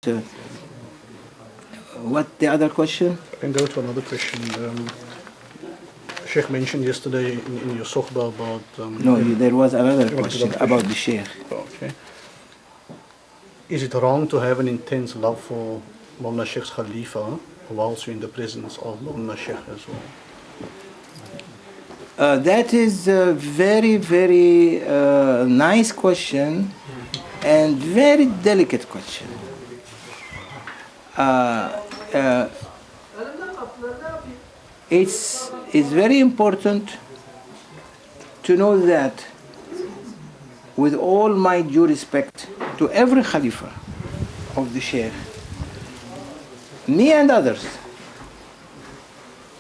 Uh, what the other question? I can go to another question. Sheikh mentioned yesterday in your sohbah about... No, there was another question about the Shaykh. Okay. Is it wrong to have an intense love for Mawlana Sheikh's Khalifa whilst you're in the presence of Mawlana Sheikh as well? That is a very, very nice question and very delicate question. It's very important to know that, with all my due respect to every Khalifa of the Shaykh, me and others,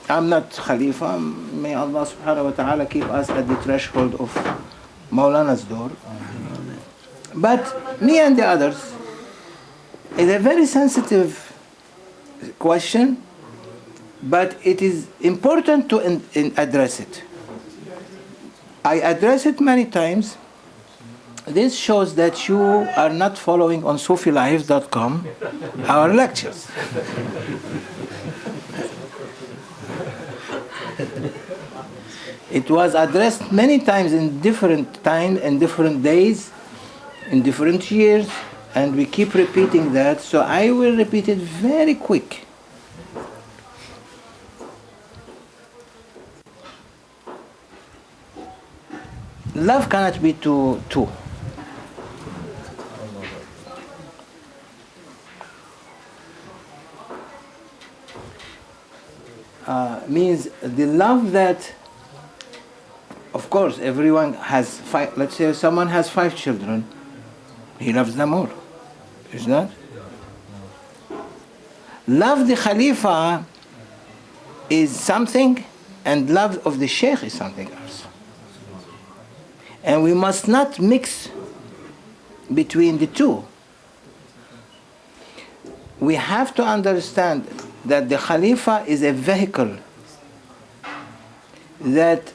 I'm not Khalifa, may Allah subhanahu wa ta'ala keep us at the threshold of Maulana's door, but me and the others, it's a very sensitive question, but it is important to address it. I address it many times. This shows that you are not following on SufiLife.com our lectures. It was addressed many times in different time and different days, in different years, and we keep repeating that, so I will repeat it very quick. Love cannot be two. Means the love that, of course, everyone has five. Let's say someone has 5 children, he loves them all. Is that? Love the Khalifa is something, and love of the Shaykh is something else. And we must not mix between the two. We have to understand that the Khalifa is a vehicle that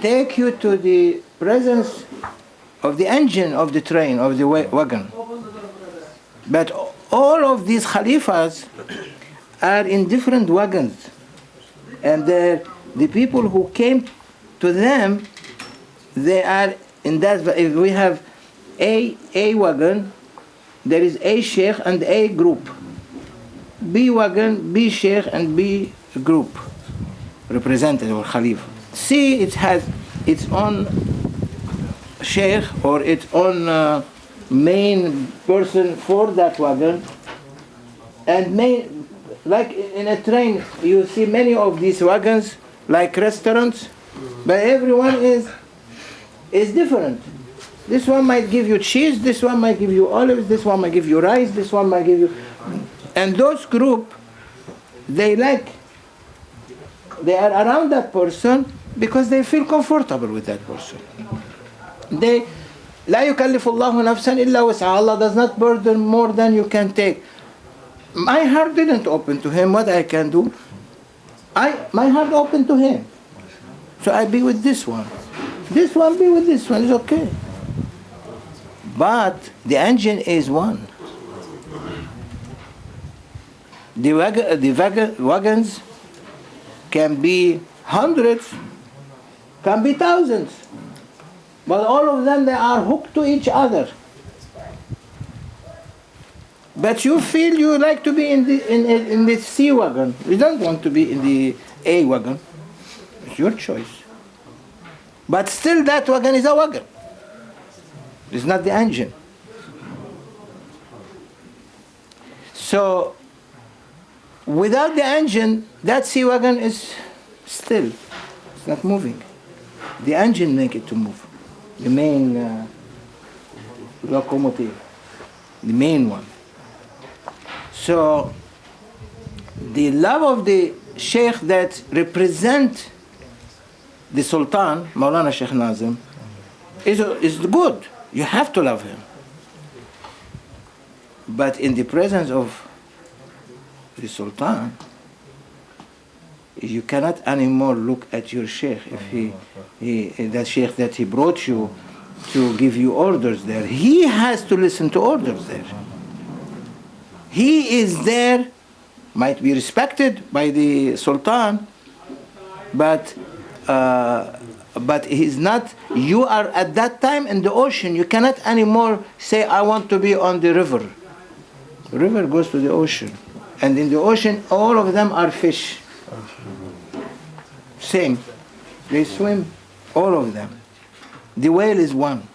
take you to the presence of the engine of the train, of the wagon. But all of these Khalifas are in different wagons. And the people who came to them, they are in that. If we have a wagon, there is a Shaykh and a group. B wagon, B Shaykh and B group represented, or Khalifa. C, it has its own Shaykh or its own main person for that wagon. And like in a train, you see many of these wagons like restaurants, but everyone is different. This one might give you cheese, this one might give you olives, this one might give you rice, this one might give you... And those group, they are around that person because they feel comfortable with that person. لا يكلف الله نفسا إلا وسعها. Allah does not burden more than you can take. My heart didn't open to him. What I can do? My heart opened to him. So I be with this one. This one be with this one. It's okay. But the engine is one. The wagons can be hundreds, can be thousands. But all of them, they are hooked to each other. But you feel you like to be in the C wagon. You don't want to be in the A wagon. It's your choice. But still, that wagon is a wagon. It's not the engine. So, without the engine, that C wagon is still. It's not moving. The engine makes it to move. The main locomotive. The main one. So, the love of the Shaykh that represent the Sultan, Maulana Shaykh Nazim, is good. You have to love him. But in the presence of the Sultan, you cannot anymore look at your Shaykh if that Shaykh that he brought you to give you orders there. He has to listen to orders there. He is there, might be respected by the Sultan, but he's not. You are at that time in the ocean. You cannot anymore say, I want to be on the river. The river goes to the ocean. And in the ocean, all of them are fish. Same. They swim, all of them. The whale is one.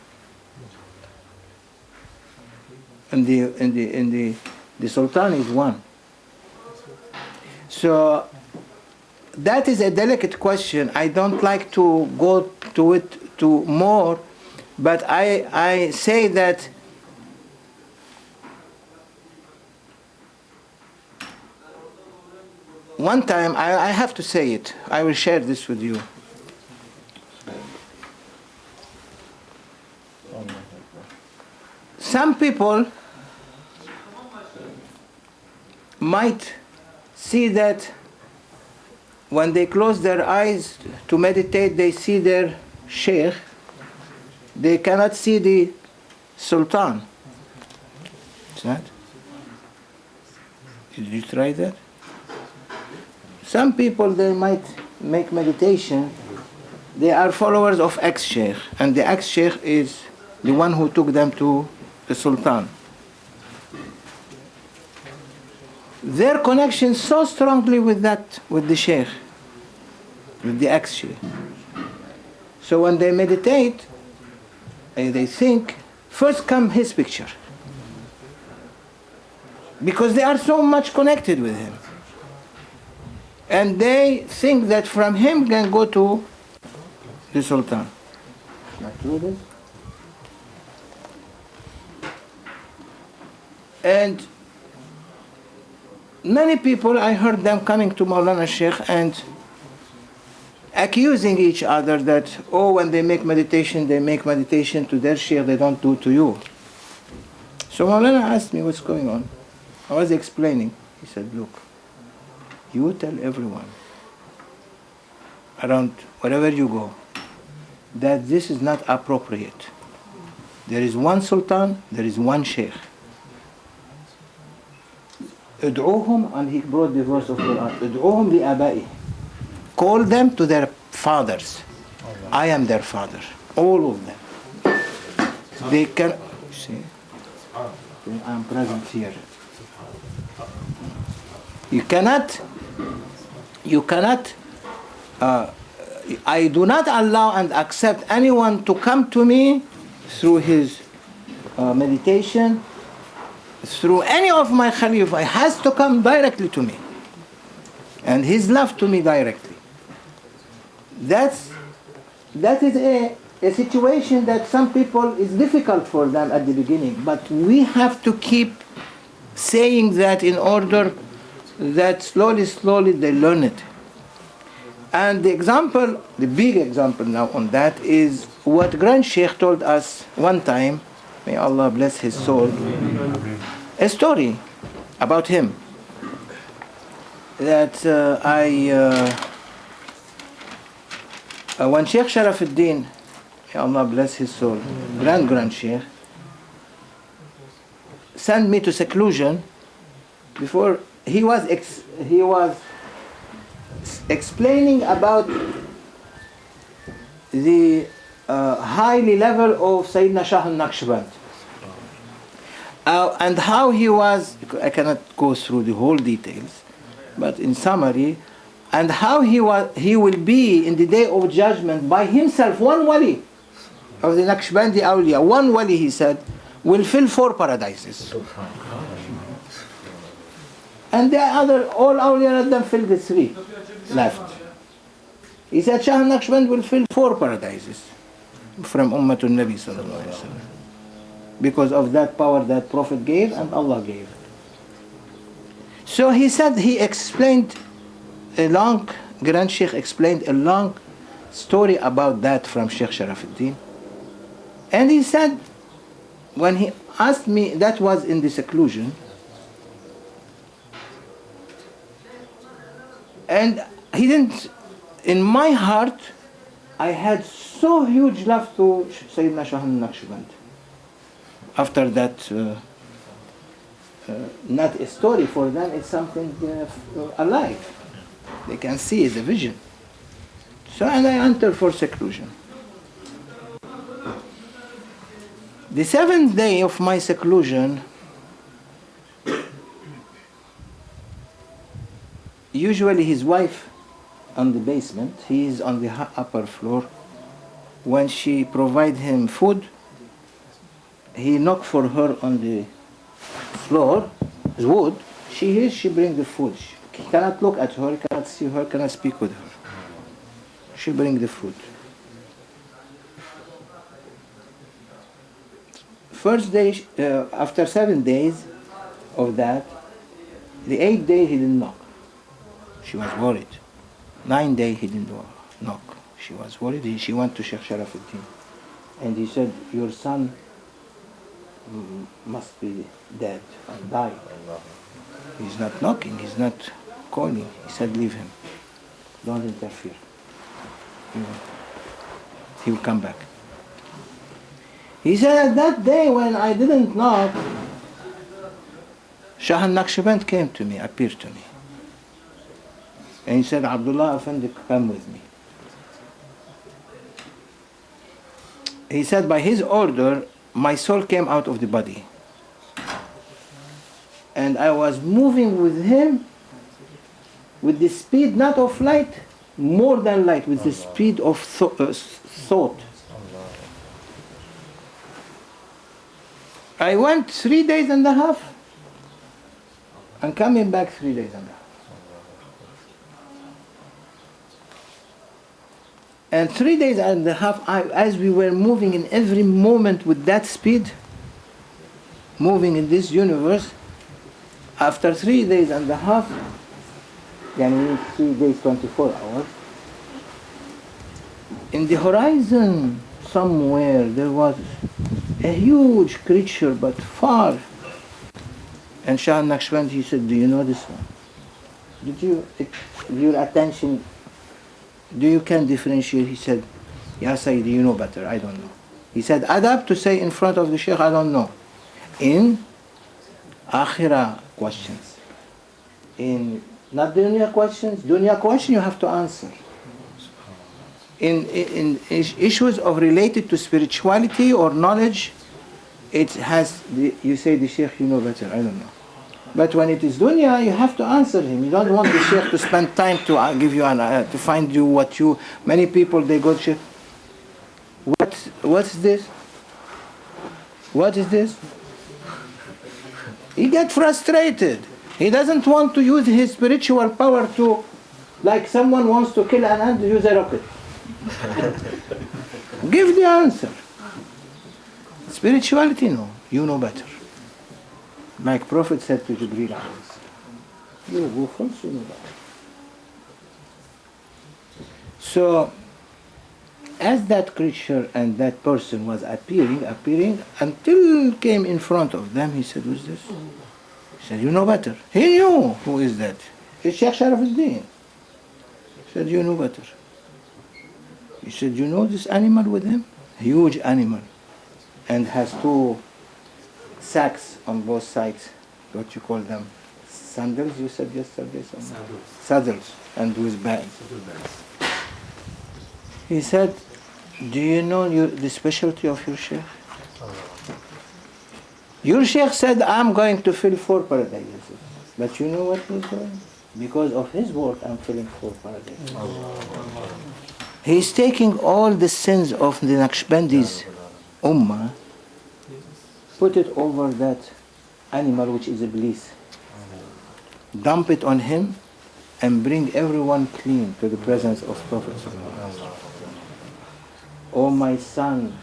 And the Sultan is one. So that is a delicate question. I don't like to go to it to more, but I say that one time, I have to say it, I will share this with you. Some people might see that when they close their eyes to meditate, they see their Shaykh. They cannot see the Sultan. Is that? Did you try that? Some people, they might make meditation. They are followers of ex-Shaykh, and the ex-Shaykh is the one who took them to the Sultan. Their connection so strongly with the Shaykh, with the ex-Shaykh. So when they meditate, they think, first come his picture. Because they are so much connected with him. And they think that from him can go to the Sultan. Not true this? And many people, I heard them coming to Maulana Shaykh and accusing each other that, oh, when they make meditation to their Shaykh, they don't do to you. So Maulana asked me what's going on. I was explaining. He said, look, you tell everyone around wherever you go that this is not appropriate. There is one Sultan, there is one Shaykh. ادعوهم, and he brought the verse of Quran. ادعوهم لآبائهم. Call them to their fathers. I am their father. All of them. They can see. I am present here. You cannot. I do not allow and accept anyone to come to me through his meditation, through any of my Khalifa. It has to come directly to me. And his love to me directly. That is a situation that some people is difficult for them at the beginning. But we have to keep saying that in order that slowly they learn it. And the example, the big example now on that is what Grand Shaykh told us one time, may Allah bless his soul, a story about him. That when Shaykh Sharafuddin, may Allah bless his soul, Grand Shaykh, sent me to seclusion before he was explaining about the highly level of Sayyidina Shah al-Naqshband. And how he was, I cannot go through the whole details, but in summary, and how he will be in the day of judgment by himself, one wali of the Naqshbandi awliya, one wali, he said, will fill 4 paradises. And the other, all awliya, let them fill the 3 left. He said Shah al-Naqshband will fill 4 paradises from Ummatul Nabi sallallahu alayhi wa sallam, because of that power that Prophet gave and Allah gave. So he said, he explained Grand Shaykh explained a long story about that from Shaykh Sharafuddin. And he said, when he asked me, that was in the seclusion, and he didn't, in my heart, I had so huge love to Sayyidina Shah al-Naqshband after that not a story for them, it's something alive. They can see it's a vision. So, and I enter for seclusion. The 7th day of my seclusion, usually his wife on the basement, he is on the upper floor. When she provide him food, he knock for her on the floor, wood. She hears, she bring the food. He cannot look at her, cannot see her, cannot speak with her. She bring the food. First day, after 7 days of that, the 8th day he didn't knock. She was worried. 9th day he didn't knock. She was worried. She went to Shaykh Sharafuddin. And he said, your son must be dead and died. He's not knocking, he's not calling. He said, leave him. Don't interfere. He will come back. He said, at that day when I didn't knock, Shah al-Naqshband came to me, appeared to me. And he said, Abdullah Effendi, come with me. He said, by his order, my soul came out of the body. And I was moving with him with the speed, not of light, more than light, with the speed of thought. I went 3 days and a half, and coming back 3 days and a half. And 3 days and a half, as we were moving in every moment with that speed, moving in this universe, after 3 days and a half, yani 3 days, 24 hours, in the horizon somewhere there was a huge creature, but far. And Shah al-Naqshband, he said, do you know this one? Your attention, do you can differentiate? He said, Ya Sayyidi, you know better, I don't know. He said, adab to say in front of the Shaykh, I don't know. In akhirah questions. In not dunya questions, dunya question you have to answer. In issues of related to spirituality or knowledge, it has, you say the Shaykh, you know better, I don't know. But when it is dunya, you have to answer him. You don't want the Shaykh to spend time to give you to find you what you, many people they go to Shaykh, what's this? What is this? He gets frustrated. He doesn't want to use his spiritual power to, like someone wants to kill an ant, use a rocket. Give the answer. Spirituality, no. You know better. Like Prophet said to Jibreel, you go first, you know better. So, as that creature and that person was appearing, until came in front of them, he said, who's this? He said, you know better. He knew who is that. It's Shaykh Sharafuddin. He said, you know better. He said, you know this animal with him? Huge animal. And has 2 sacks on both sides. What you call them? Sandals, you said yesterday? Saddles. And with bags. He said, do you know the specialty of your Shaykh? Your Shaykh said, I'm going to fill 4 paradises. But you know what he's doing? Because of his work, I'm filling 4 paradises. He's taking all the sins of the Naqshbandi's ummah, put it over that animal which is Iblis. Dump it on him and bring everyone clean to the presence of Prophet. Oh my son,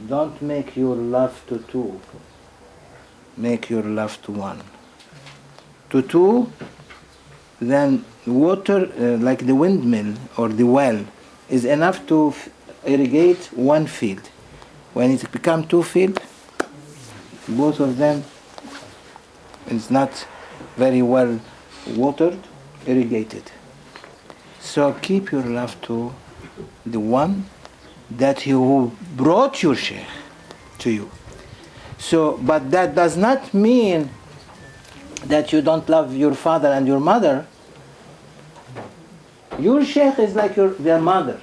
don't make your love to 2. Make your love to 1. To 2, then water, like the windmill or the well, is enough to irrigate 1 field. When it becomes 2 fields, both of them is not very well watered, irrigated. So keep your love to the one that who brought your Shaykh to you. So, but that does not mean that you don't love your father and your mother, your sheikh is like their mother,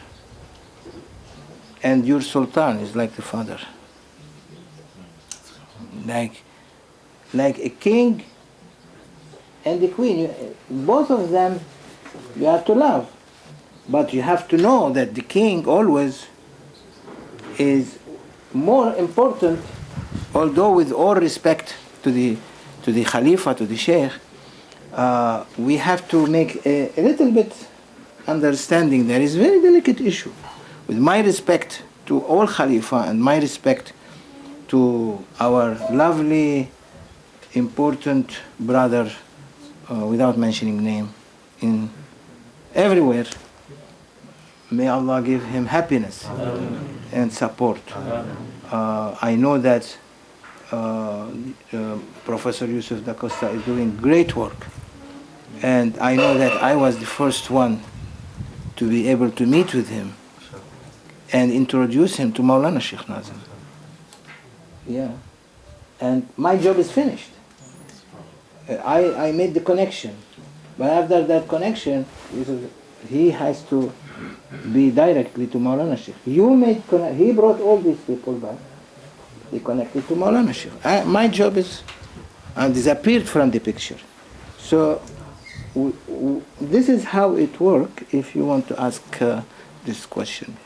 and your sultan is like the father. Like a king and the queen, both of them you have to love, but you have to know that the king always is more important, although with all respect to the Khalifa, to the Shaykh, we have to make a little bit understanding. There is very delicate issue. With my respect to all Khalifa and my respect to our lovely, important brother, without mentioning name, in everywhere, may Allah give him happiness and support. I know that Professor Yusuf da Costa is doing great work, and I know that I was the first one to be able to meet with him and introduce him to Maulana Sheikh Nazim. Yeah, and my job is finished. I made the connection, but after that connection, he has to be directly to Maulana Sheikh. He brought all these people back. They connected to Maulana Sheikh. My job is disappeared from the picture. So this is how it works if you want to ask this question.